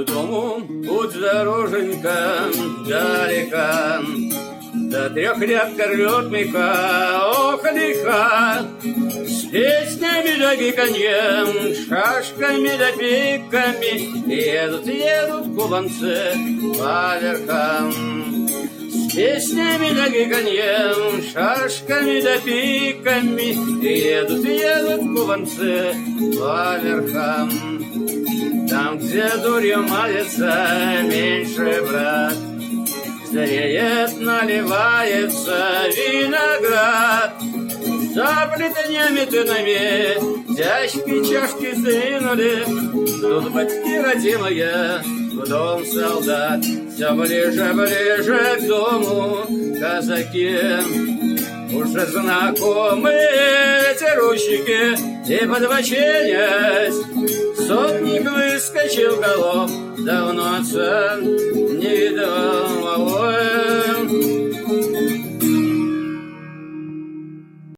К дому путь дороженька далека, до 3 лет кормётника, ох, лиха, с песнями да гиканьем, шашками да пиками, едут кубанцы по верхам. С песнями да гиканьем, шашками да пиками, едут кубанцы по верхам. Там, где дурью молится меньший брат, зреет, наливается виноград. За плетениями тынами тяжкие чашки сдвинули, тут батьки родимые, в дом солдат. Все ближе, ближе к дому казаки, уже знакомые терущики, и подвоченясь, сотник выскочил голов, давно отца не видал малой.